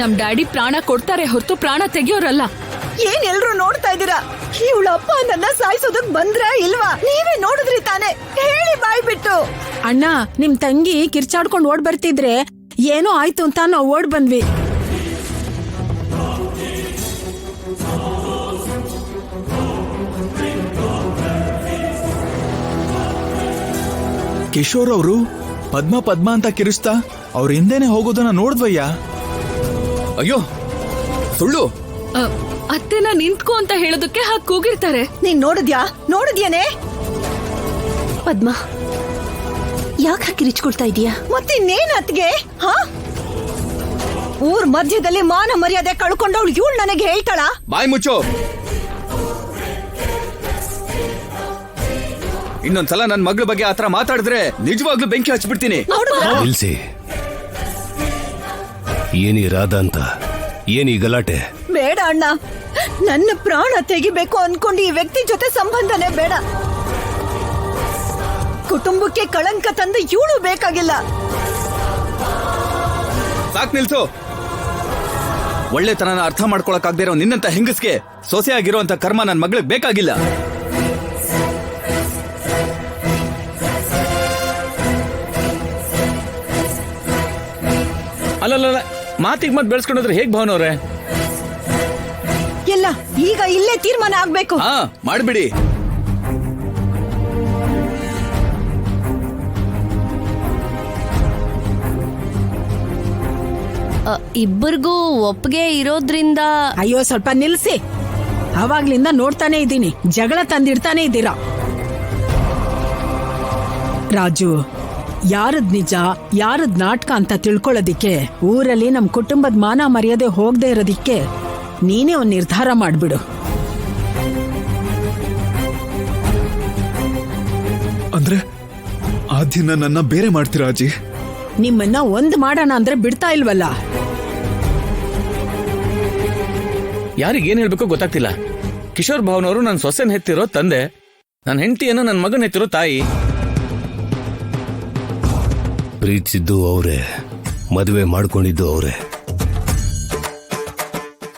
ನಮ್ ಡ್ಯಾಡಿ ಪ್ರಾಣ ಕೊಡ್ತಾರೆ ಹೊರತು ಪ್ರಾಣ ತೆಗಿಯೋರಲ್ಲ. ಏನ್ ಎಲ್ರು ನೋಡ್ತಾ ಇದ್ದೀರಾ? ಇವಳ ಅಪ್ಪ ನನ್ನ ಸಾಯಿಸೋದಕ್ ಬಂದ್ರ ಇಲ್ವಾ? ನೀವೇ ನೋಡಿದ್ರಿ ತಾನೆ, ಹೇಳಿ ಬಾಯ್ ಬಿಟ್ಟು. ಅಣ್ಣ, ನಿಮ್ ತಂಗಿ ಕಿರ್ಚಾಡ್ಕೊಂಡ್ ಓಡ್ ಬರ್ತಿದ್ರೆ ಏನೋ ಆಯ್ತು ಅಂತ ನಾವು ಓಡ್ ಬಂದ್ವಿ. ಕಿಶೋರ್ ಅವರು ಪದ್ಮ ಅಂತ ಕಿರಿಸ್ತಾ ಅವ್ರ ಹಿಂದೆನೆ ಹೋಗೋದನ್ನ ನೋಡ್ದ್ವಯ್ಯ. ಅಯ್ಯೋ ಸುಳ್ಳು. ಅತ್ತೆನ ನಿಂತ್ಕೋ ಅಂತ ಹೇಳೋದಕ್ಕೆ ಹಾಗೆ ಕೂಗಿರ್ತಾರೆ. ನೀನ್ ನೋಡಿದ್ಯಾನೆ? ಪದ್ಮ, ಯಾಕೆ ಕಿರಿಚ್ಕೊಳ್ತಾ ಇದೀಯಾ? ಮತ್ತಿನ್ನೇನ್ ಅತ್ಗೆ? ಊರ್ ಮಧ್ಯದಲ್ಲಿ ಮಾನ ಮರ್ಯಾದೆ ಕಳ್ಕೊಂಡವಳು ಇವಳು ನನಗೆ ಹೇಳ್ತಾಳ? ಬಾಯ್ ಮುಚ್ಚು. ಇನ್ನೊಂದ್ಸಲ ನನ್ ಮಗಳ ಬಗ್ಗೆ ಆತರ ಮಾತಾಡಿದ್ರೆ ನಿಜವಾಗ್ಲೂ ಬೆಂಕಿ ಹಚ್ಬಿಡ್ತೀನಿ. ನಿಲ್ಸಿ. ಏನಿ ರಾಧ ಅಂತ ಏನಿ ಗಲಾಟೆ? ಬೇಡ ಅಣ್ಣ, ನನ್ನ ಪ್ರಾಣ ತೆಗಿಬೇಕು ಅನ್ಕೊಂಡು ಈ ವ್ಯಕ್ತಿ ಜೊತೆ ಸಂಬಂಧನೇ ಬೇಡ. ಕುಟುಂಬಕ್ಕೆ ಕಳಂಕ ತಂದ ಇವಳು ಬೇಕಾಗಿಲ್ಲ. ಸಾಕ್ ನಿಲ್ಸು. ಒಳ್ಳೆತನನ ಅರ್ಥ ಮಾಡ್ಕೊಳಕ್ಕಾಗದೇ ಇರೋ ನಿನ್ನಂತ ಹೆಂಗಸ್ಗೆ ಸೊಸೆ ಆಗಿರೋಂತ ಕರ್ಮ ನನ್ ಮಗಳಿಗೆ ಬೇಕಾಗಿಲ್ಲ. ಅಲ್ಲಲ್ಲ, ಮಾತಿಗೆ ಮತ್ ಬೆಳೆಸ್ಕೊಂಡ್ರೆ ಹೇಗ್ ಭಾವನವ್ರೆ? ಎಲ್ಲ ಈಗ ಇಲ್ಲೇ ತೀರ್ಮಾನ ಆಗ್ಬೇಕು. ಹಾ ಮಾಡ್ಬಿಡಿ. ಇಬ್ಬರಿಗೂ ಒಪ್ಪಿಗೆ ಇರೋದ್ರಿಂದ. ಅಯ್ಯೋ, ಸ್ವಲ್ಪ ನಿಲ್ಸಿ. ಅವಾಗ್ಲಿಂದ ನೋಡ್ತಾನೆ ಇದ್ದೀನಿ, ಜಗಳ ತಂದಿಡ್ತಾನೆ ಇದ್ದೀರಾ. ರಾಜು, ಯಾರದ್ ನಿಜ ಯಾರದ್ ನಾಟಕ ಅಂತ ತಿಳ್ಕೊಳ್ಳೋದಿಕ್ಕೆ, ಊರಲ್ಲಿ ನಮ್ ಕುಟುಂಬದ ಮಾನ ಮರ್ಯಾದೆ ಹೋಗದೆ ಇರೋದಿಕ್ಕೆ ನೀನೇ ಒಂದ್ ನಿರ್ಧಾರ ಮಾಡ್ಬಿಡು. ಅಂದ್ರೆ ಆ ದಿನ ನನ್ನ ಬೇರೆ ಮಾಡ್ತೀರಾ ಅಜ್ಜಿ? ನಿಮ್ಮನ್ನ ಒಂದ್ ಮಾಡೋಣ ಅಂದ್ರೆ ಬಿಡ್ತಾ ಇಲ್ವಲ್ಲ. ಯಾರಿಗೇನ್ ಹೇಳ್ಬೇಕೋ ಗೊತ್ತಾಗ್ತಿಲ್ಲ. ಕಿಶೋರ್ ಭಾವನವರು ನನ್ನ ಸೊಸೆನ್ ಹೆತ್ತಿರೋ ತಂದೆ, ನನ್ನ ಹೆಂಡತಿಯನ್ನು ನನ್ನ ಮಗನ್ ಹೆತ್ತಿರೋ ತಾಯಿ. ಪ್ರೀತಿಸಿದ್ದು ಅವರೇ, ಮದುವೆ ಮಾಡ್ಕೊಂಡಿದ್ದು ಅವರೇ.